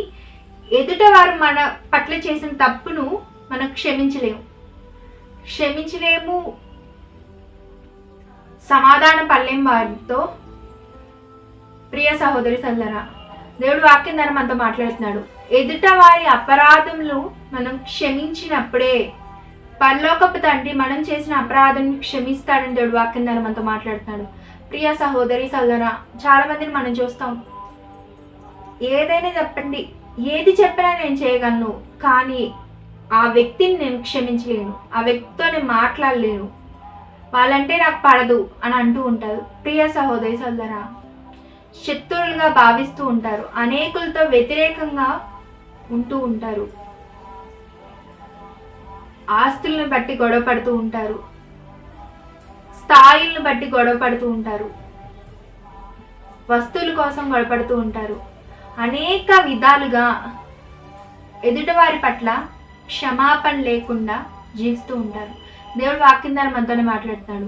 ఎదుట వారు మన పట్ల చేసిన తప్పును మనం క్షమించలేము. సమాధాన పడలేం వారితో. ప్రియ సహోదరి సల్లరా, దేవుడు వాక్యం ద్వారా మనతో మాట్లాడుతున్నాడు. ఎదుట వారి అపరాధములు మనం క్షమించినప్పుడే పరలోకపు తండ్రి మనం చేసిన అపరాధం క్షమిస్తాడని దేవుడు వాక్యం ద్వారా మనతో మాట్లాడుతున్నాడు. ప్రియ సహోదరి సల్లరా, చాలా మందిని మనం చూస్తాం. ఏదైనా చెప్పండి, ఏది చెప్పినా నేను చేయగలను, కానీ ఆ వ్యక్తిని నేను క్షమించలేను, ఆ వ్యక్తితో నేను మాట్లాడలేను, వాళ్ళంటే నాకు పడదు అని అంటూ ఉంటారు. ప్రియ సహోదరి సోదరా, శత్రువులుగా భావిస్తూ ఉంటారు, అనేకులతో వ్యతిరేకంగా ఉంటూ ఉంటారు, ఆస్తులను బట్టి గొడవ పడుతూ ఉంటారు, స్థాయిలను బట్టి గొడవ పడుతూ ఉంటారు, వస్తువుల కోసం గొడవపడుతూ ఉంటారు. అనేక విధాలుగా ఎదుటివారి పట్ల క్షమాపణ లేకుండా జీవిస్తూ ఉంటారు. దేవుడు వాక్యం ద్వారా మనతోనే మాట్లాడుతాడు.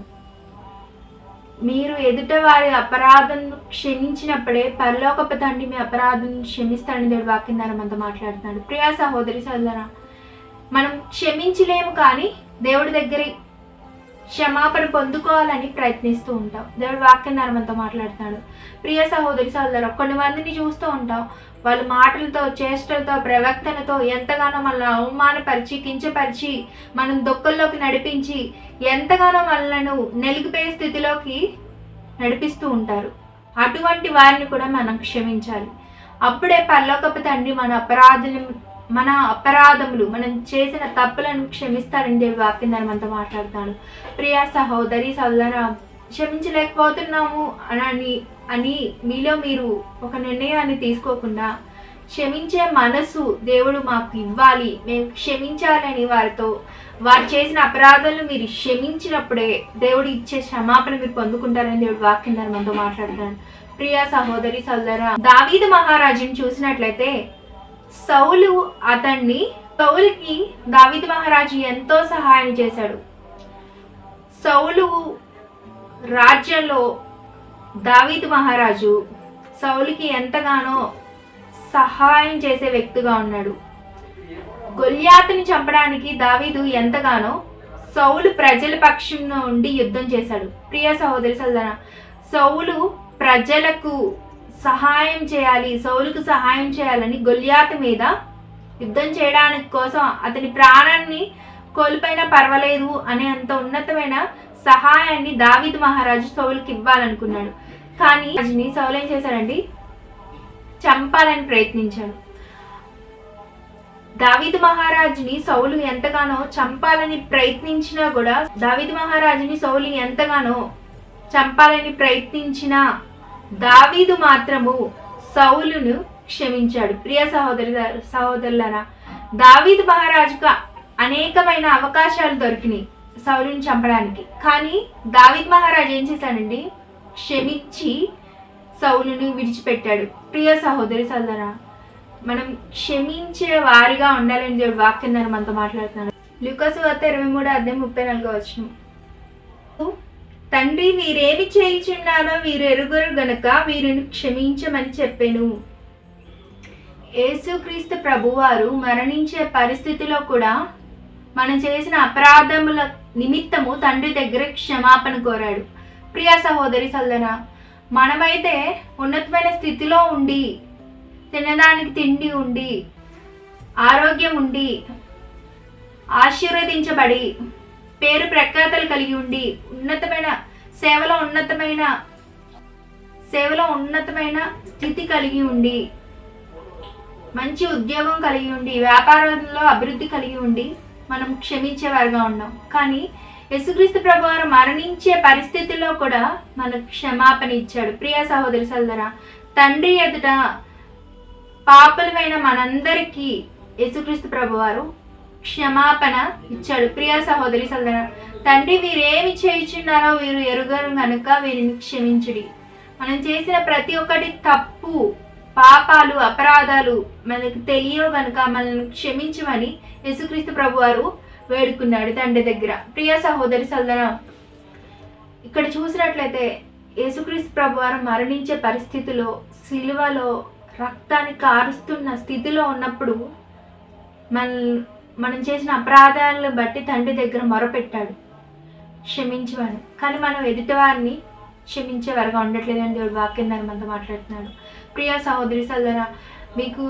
మీరు ఎదుట వారి అపరాధం క్షమించినప్పుడే పరలోకపు తండ్రి మీ అపరాధం క్షమిస్తాడని దేవుడు వాక్యం ద్వారా మనతో మాట్లాడుతున్నాడు. ప్రియా సహోదరి సోదరా, మనం క్షమించలేము, కానీ దేవుడి దగ్గర క్షమాపణ పొందుకోవాలని ప్రయత్నిస్తూ ఉంటాం. దేవుడు వాక్యం ద్వారా మనతో మాట్లాడుతున్నాడు. ప్రియ సహోదరి సోదరా, కొన్ని మందిని చూస్తూ ఉంటాం, వాళ్ళ మాటలతో, చేష్టలతో, ప్రవర్తనతో ఎంతగానో మనల్ని అవమానపరిచి, కించపరిచి, మనం దుఃఖంలోకి నడిపించి, ఎంతగానో మనలను నెలిగిపోయే స్థితిలోకి నడిపిస్తూ ఉంటారు. అటువంటి వారిని కూడా మనం క్షమించాలి. అప్పుడే పరలోకపు తండ్రి మన అపరాధములు, మనం చేసిన తప్పులను క్షమిస్తారని దేవుడు వాక్యం ద్వారా మనతో మాట్లాడతాడు. ప్రియా సహోదరి సోదరా, క్షమించలేకపోతున్నాము అని మీలో మీరు ఒక నిర్ణయాన్ని తీసుకోకుండా, క్షమించే మనసు దేవుడు మాకు ఇవ్వాలి, మేము క్షమించాలని వారు చేసిన అపరాధాలను మీరు క్షమించినప్పుడే దేవుడు ఇచ్చే క్షమాపణ మీరు పొందుకుంటారని దేవుడు వాక్యం ద్వారా మనతో మాట్లాడతాడు. ప్రియా సహోదరి సోదరా, దావీదు మహారాజుని చూసినట్లయితే సౌలుకి దావీదు మహారాజు ఎంతో సహాయం చేశాడు. సౌలు రాజ్యంలో దావీదు మహారాజు సౌలుకి ఎంతగానో సహాయం చేసే వ్యక్తిగా ఉన్నాడు. గొల్యాతుని చంపడానికి దావీదు ఎంతగానో సౌలు ప్రజల పక్షంలో ఉండి యుద్ధం చేశాడు. ప్రియ సహోదరి సోదరా, సౌలు ప్రజలకు సౌలుకు సహాయం చేయాలని గొల్యాతు మీద యుద్ధం చేయడానికి కోసం అతని ప్రాణాన్ని కోల్పోయినా పర్వాలేదు అనే అంత ఉన్నతమైన సహాయాన్ని దావీదు మహారాజు సౌలుకి ఇవ్వాలనుకున్నాడు. కానీ సౌలు ఏం చేశాడండి? చంపాలని ప్రయత్నించాడు. దావీదు మహారాజుని సౌలు ఎంతగానో చంపాలని ప్రయత్నించినా కూడా దావీదు మాత్రము సౌలును క్షమించాడు. ప్రియ సహోదరులారా, దావీదు మహారాజుకు అనేకమైన అవకాశాలు దొరికినాయి సౌలుని చంపడానికి. కానీ దావీదు మహారాజు ఏం చేశాడండి? క్షమించి సౌలుని విడిచిపెట్టాడు. ప్రియ సహోదరులారా, మనం క్షమించే వారిగా ఉండాలని దేవుడు వాక్యం ద్వారా మనతో మాట్లాడుతున్నాడు. లూకాసు వార్త 23:34 తండ్రి, వీరేమి చేయుచున్నారో వీరు ఎరుగురు గనుక వీరిని క్షమించమని చెప్పాను. యేసుక్రీస్తు ప్రభువారు మరణించే పరిస్థితిలో కూడా మనం చేసిన అపరాధముల నిమిత్తము తండ్రి దగ్గర క్షమాపణ కోరాడు. ప్రియ సహోదరి సోదరా, మనమైతే ఉన్నతమైన స్థితిలో ఉండి, తినడానికి తిండి ఉండి, ఆరోగ్యం ఉండి, ఆశీర్వదించబడి, పేరు ప్రఖ్యాతలు కలిగి ఉండి, సేవలో ఉన్నతమైన స్థితి కలిగి ఉండి, మంచి ఉద్యోగం కలిగి ఉండి, వ్యాపారంలో అభివృద్ధి కలిగి ఉండి మనం క్షమించేవారుగా ఉన్నాం. కానీ యేసుక్రీస్తు ప్రభువారు మరణించే పరిస్థితుల్లో కూడా మనకు క్షమాపణ ఇచ్చాడు. ప్రియ సహోదరి సోదరా, తండ్రి ఎదుట పాపులమైన మనందరికీ యేసుక్రీస్తు ప్రభువారు క్షమాపణ ఇచ్చాడు. ప్రియ సహోదరి సోదరా, తండ్రి, వీరేమి చేయుచున్నారో వీరు ఎరుగరు గనుక వీరిని క్షమించుడి. మనం చేసిన ప్రతి ఒక్కటి తప్పు, పాపాలు, అపరాధాలు మనకు తెలియవు గనుక మనల్ని క్షమించమని యేసుక్రీస్తు ప్రభువారు వేడుకున్నాడు తండ్రి దగ్గర. ప్రియ సహోదరి సోదరా, ఇక్కడ చూసినట్లయితే యేసుక్రీస్తు ప్రభువారు మరణించే పరిస్థితిలో, సిలువలో రక్తాన్ని కారుస్తున్న స్థితిలో ఉన్నప్పుడు మనం చేసిన అపరాధాలను బట్టి తండ్రి దగ్గర మొరపెట్టాడు, క్షమించమని. కానీ మనం ఎదుటివారిని క్షమించేవారుగా ఉండట్లేదని దేవుడు వాక్యం ద్వారా మనతో మాట్లాడుతున్నాడు. ప్రియ సహోదరి సోదరా, మీకు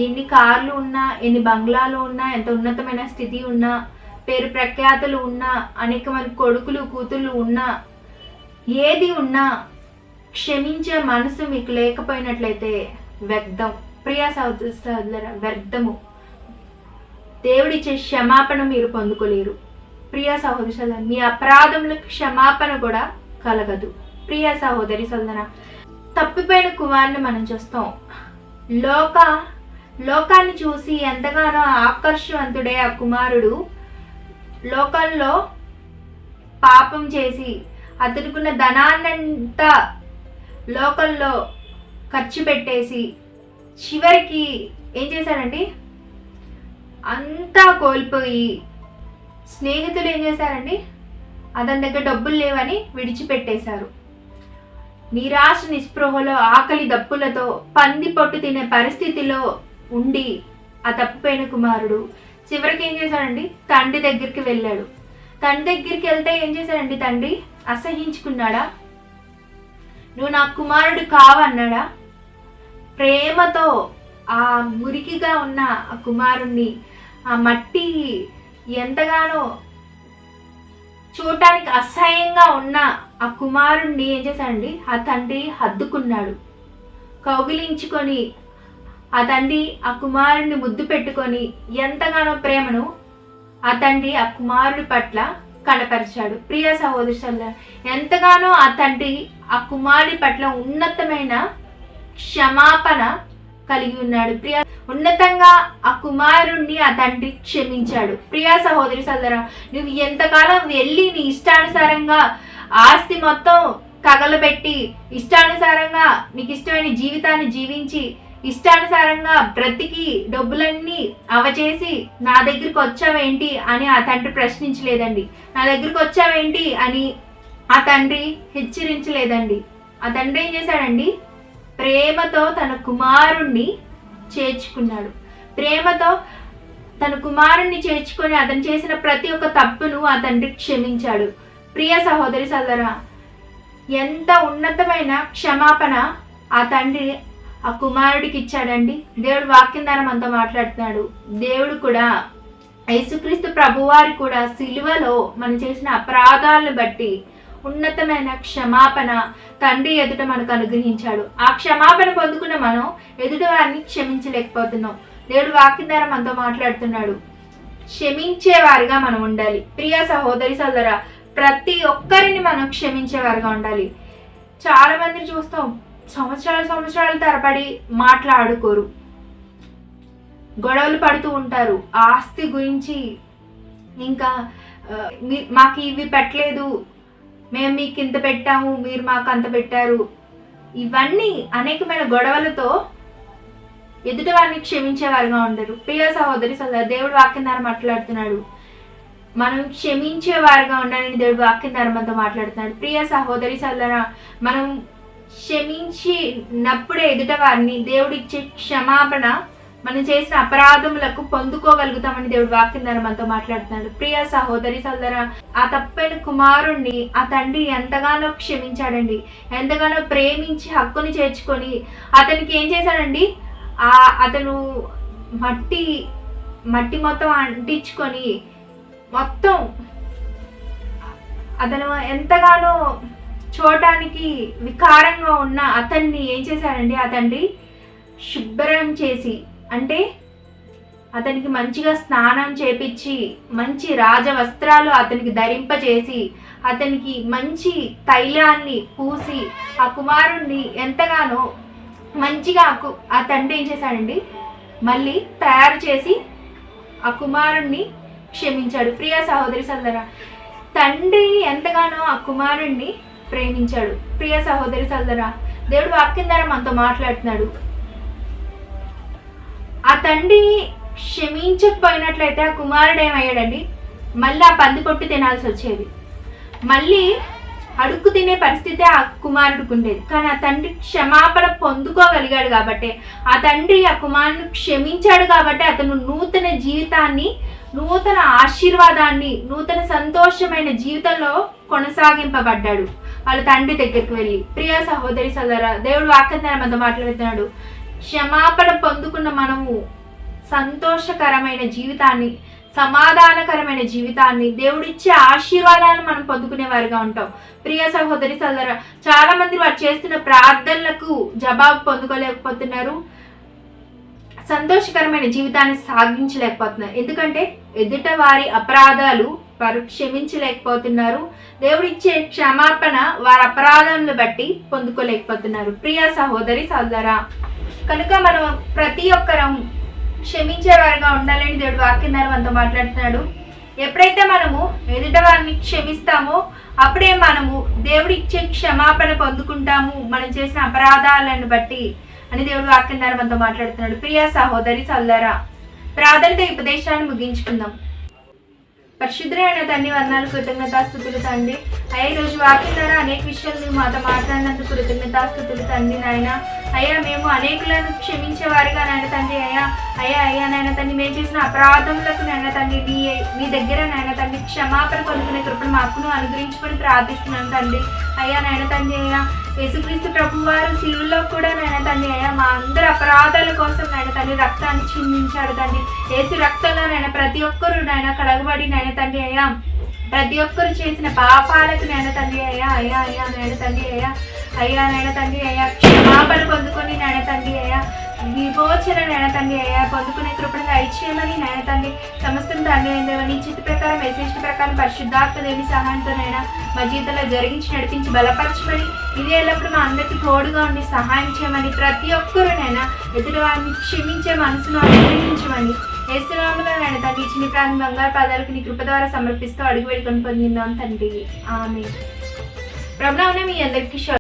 ఎన్ని కార్లు ఉన్నా, ఎన్ని బంగ్లాలు ఉన్నా, ఎంత ఉన్నతమైన స్థితి ఉన్నా, పేరు ప్రఖ్యాతులు ఉన్నా, అనేక మంది కొడుకులు కూతుళ్ళు ఉన్నా, ఏది ఉన్నా క్షమించే మనసు మీకు లేకపోయినట్లయితే వ్యర్థం. ప్రియ సహోదరి సోదరా, వ్యర్థము. దేవుడిచ్చే క్షమాపణ మీరు పొందుకోలేరు. ప్రియ సహోదరి సోదరా, మీ అపరాధములకు క్షమాపణ కూడా కలగదు. ప్రియ సహోదరి సోదరా, తప్పిపోయిన కుమారుని మనం చూస్తాం. లోకాన్ని చూసి ఎంతగానో ఆకర్షవంతుడే ఆ కుమారుడు లోకంలో పాపం చేసి అతనుకున్న ధనాన్నంతా లోకంలో ఖర్చు పెట్టేసి చివరికి ఏం చేశాడండి? అంతా కోల్పోయి స్నేహితులు ఏం చేశారండి? అతని దగ్గర డబ్బులు లేవని విడిచిపెట్టేశారు. నిరాశ నిస్పృహలో, ఆకలి దప్పులతో, పంది పొట్టు తినే పరిస్థితిలో ఉండి ఆ తప్పిపోయిన కుమారుడు చివరికి ఏం చేశాడండి? తండ్రి దగ్గరికి వెళ్ళాడు. తండ్రి దగ్గరికి వెళ్తే ఏం చేశాడండి? తండ్రి అసహించుకున్నాడా? నువ్వు నా కుమారుడు కావన్నాడా? ప్రేమతో ఆ మురికిగా ఉన్న ఆ కుమారుణ్ణి, ఆ మట్టి ఎంతగానో చూడటానికి అసహ్యంగా ఉన్న ఆ కుమారుణ్ణి ఏం చేశాడండి? ఆ తండ్రి హత్తుకున్నాడు. కౌగిలించుకొని ఆ తండ్రి ఆ కుమారుణ్ణి ముద్దు పెట్టుకొని ఎంతగానో ప్రేమను ఆ తండ్రి ఆ కుమారుడి పట్ల కనపరిచాడు. ప్రియ సహోదరి సోదరా, ఎంతగానో ఆ తండ్రి ఆ కుమారుడి పట్ల ఉన్నతమైన క్షమాపణ కలిగి ఉన్నాడు. ప్రియ ఉన్నతంగా ఆ కుమారుణ్ణి ఆ తండ్రి క్షమించాడు. ప్రియ సహోదరి సోదరా, నువ్వు ఎంతకాలం వెళ్ళి నీ ఇష్టానుసారంగా ఆస్తి మొత్తం తగలబెట్టి, ఇష్టానుసారంగా నీకు ఇష్టమైన జీవితాన్ని జీవించి, ఇష్టానుసారంగా బ్రతికి డబ్బులన్నీ అవచేసి నా దగ్గరికి వచ్చావేంటి అని ఆ తండ్రి ప్రశ్నించలేదండి. నా దగ్గరికి వచ్చావేంటి అని ఆ తండ్రి హెచ్చరించలేదండి. ఆ తండ్రి ఏం చేశాడండి? ప్రేమతో తన కుమారుణ్ణి చేర్చుకున్నాడు. ప్రేమతో తన కుమారుణ్ణి చేర్చుకొని అతను చేసిన ప్రతి ఒక్క తప్పును ఆ తండ్రి క్షమించాడు. ప్రియ సహోదరి సోదరా, ఎంత ఉన్నతమైన క్షమాపణ ఆ తండ్రి ఆ కుమారుడికి ఇచ్చాడండి. దేవుడు వాక్యం ద్వారా మనతో మాట్లాడుతున్నాడు. దేవుడు కూడా, యేసుక్రీస్తు ప్రభువారి కూడా సిలువలో మనం చేసిన అపరాధాలను బట్టి ఉన్నతమైన క్షమాపణ తండ్రి ఎదుట మనకు అనుగ్రహించాడు. ఆ క్షమాపణ పొందుకున్న మనం ఎదుటి వారిని క్షమించలేకపోతున్నాం. దేవుడు వాక్యం ద్వారా మనతో మాట్లాడుతున్నాడు. క్షమించేవారిగా మనం ఉండాలి. ప్రియ సహోదరి సోదరా, ప్రతి ఒక్కరిని మనం క్షమించేవారిగా ఉండాలి. చాలా మందిని చూస్తాం, సంవత్సరాల తరబడి మాట్లాడుకోరు, గొడవలు పడుతూ ఉంటారు. ఆస్తి గురించి, ఇంకా మాకు ఇవి పెట్టలేదు, మేము మీకు ఇంత పెట్టాము, మీరు మాకు అంత పెట్టారు, ఇవన్నీ అనేకమైన గొడవలతో ఎదుటి వారిని క్షమించేవారుగా ఉండరు. ప్రియ సహోదరి సోదరా, దేవుడు వాక్యం ద్వారా మాట్లాడుతున్నాడు. మనం క్షమించేవారుగా ఉండాలని దేవుడు వాక్యం ద్వారా మనతో మాట్లాడుతున్నాడు. ప్రియ సహోదరి సోదరా, మనం క్షమించినప్పుడే ఎదుట వారిని దేవుడు ఇచ్చే క్షమాపణ మనం చేసిన అపరాధములకు పొందుకోగలుగుతామని దేవుడు వాక్యం ద్వారా మనతో మాట్లాడుతున్నాడు. ప్రియ సహోదరి సోదరా, ఆ తప్పైన కుమారుణ్ణి ఆ తండ్రి ఎంతగానో క్షమించాడండి, ఎంతగానో ప్రేమించి హక్కుని చేర్చుకొని అతనికి ఏం చేశాడండి, అతను మట్టి మొత్తం అంటించుకొని మొత్తం అతను ఎంతగానో చూడటానికి వికారంగా ఉన్న అతన్ని ఏం చేశాడండి, ఆ తండ్రి శుభ్రం చేసి, అంటే అతనికి మంచిగా స్నానం చేపించి మంచి రాజవస్త్రాలు అతనికి ధరింపజేసి అతనికి మంచి తైలాన్ని పూసి ఆ కుమారుణ్ణి ఎంతగానో మంచిగా ఆ తండ్రి ఏం చేశాడండి, మళ్ళీ తయారు చేసి ఆ కుమారుణ్ణి క్షమించాడు. ప్రియ సహోదరి సోదరా, తండ్రి ఎంతగానో ఆ కుమారుణ్ణి ప్రేమించాడు. ప్రియ సహోదరి సోదరా, దేవుడు వాక్యం ద్వారా మనతో మాట్లాడుతున్నాడు. ఆ తండ్రి క్షమించకపోయినట్లయితే ఆ కుమారుడు ఏమయ్యాడండి, మళ్ళీ ఆ పంది కొట్టి తినాల్సి వచ్చేది, మళ్ళీ అడుక్కు తినే పరిస్థితి ఆ కుమారుడికి ఉండేది. కానీ ఆ తండ్రి క్షమాపణ పొందుకోగలిగాడు కాబట్టి, ఆ తండ్రి ఆ కుమారుని క్షమించాడు కాబట్టి అతను నూతన జీవితాన్ని, నూతన ఆశీర్వాదాన్ని, నూతన సంతోషమైన జీవితంలో కొనసాగింపబడ్డాడు వాళ్ళ తండ్రి దగ్గరికి వెళ్ళి. ప్రియ సహోదరి సోదరా, దేవుడు వాక్యం ద్వారా మనతో మాట్లాడుతున్నాడు. క్షమాపణ పొందుకున్న మనము సంతోషకరమైన జీవితాన్ని, సమాధానకరమైన జీవితాన్ని, దేవుడిచ్చే ఆశీర్వాదాలను మనం పొందుకునే వారిగా ఉంటాం. ప్రియ సహోదరి సోదరా, చాలా మంది వారు చేస్తున్న ప్రార్థనలకు జవాబు పొందుకోలేకపోతున్నారు, సంతోషకరమైన జీవితాన్ని సాగించలేకపోతున్నారు. ఎందుకంటే ఎదుట వారి అపరాధాలు వారు క్షమించలేకపోతున్నారు, దేవుడిచ్చే క్షమాపణ వారి అపరాధాలను బట్టి పొందుకోలేకపోతున్నారు. ప్రియ సహోదరి సోదరా, కనుక మనం ప్రతి ఒక్కరం క్షమించేవారిగా ఉండాలని దేవుడు వాక్యం ద్వారా మనతో మాట్లాడుతున్నాడు. ఎప్పుడైతే మనము ఎదుట వారిని క్షమిస్తామో అప్పుడే మనము దేవుడు ఇచ్చే క్షమాపణ పొందుకుంటాము, మనం చేసిన అపరాధాలను బట్టి అని దేవుడు వాక్యం ద్వారా మనతో మాట్లాడుతున్నాడు. ప్రియ సహోదరి సోదరా, ప్రార్థనతో ఈ ఉపదేశాన్ని ముగించుకుందాం. పరిశుద్ధుడైన తండ్రి, వందనాలు, కృతజ్ఞతాస్తుతులు తండ్రి. అయ్యా, ఈరోజు వాక్యం ద్వారా అనేక విషయాలు మేము మాతో మాట్లాడినందుకు కృతజ్ఞతాస్తుతులు తండ్రి. నాయన అయ్యా, మేము అనేకులను క్షమించే వారిగా నాయన తండ్రి, అయ్యా నాయన తండ్రి, మేము చేసిన అపరాధములకు నాయన తండ్రి నీ దగ్గర నాయన తండ్రి క్షమాపణ పొందుకునే కృపను మాకును అనుగ్రహించుకొని ప్రార్థిస్తున్నాను తండ్రి. అయ్యా నాయన తండ్రి, అయ్యా యేసుక్రీస్తు ప్రభు వారు శిలువలో కూడా నాయన తండ్రి అయ్యా మా అందరి అపరాధాల కోసం నాయన తండ్రి రక్తాన్ని చిందించాడు తండ్రి. యేసు రక్తంలో నాయన ప్రతి ఒక్కరు నాయన కడగబడి నాయన తండ్రి అయ్యా ప్రతి ఒక్కరు చేసిన పాపాలకు నాయన తండ్రి అయ్యా నాయన తండ్రి నాయన తండ్రి క్షమాపణ పొందుకొని నాయన తండ్రి విమోచన నాయన తండ్రి పొందుకునే కృపను దయచేయమని నాయన తండ్రి సమస్తం తండ్రి నీ చిత్త ప్రకారం యథేష్ట ప్రకారం పరిశుద్ధాత్మ దేవుని సహాయంతో నాయన మా జీవితంలో జరిగించి నడిపించి బలపరచమని, ఇది ఎల్లప్పుడు మా అందరికీ తోడుగా ఉండి సహాయం చేయమని, ప్రతి ఒక్కరూ నాయన ఎదుటి వారిని క్షమించే మనసును అనుగ్రహించమని యేసునామములో నాయన తండ్రి చిన్ని ప్రాంతం బంగారు పాదాలకు నీ కృప ద్వారా సమర్పిస్తూ అడుగు వేడుకొని పొందిందాం తండ్రి. ఆమేన్. ప్రభువునే మీ అందరికీ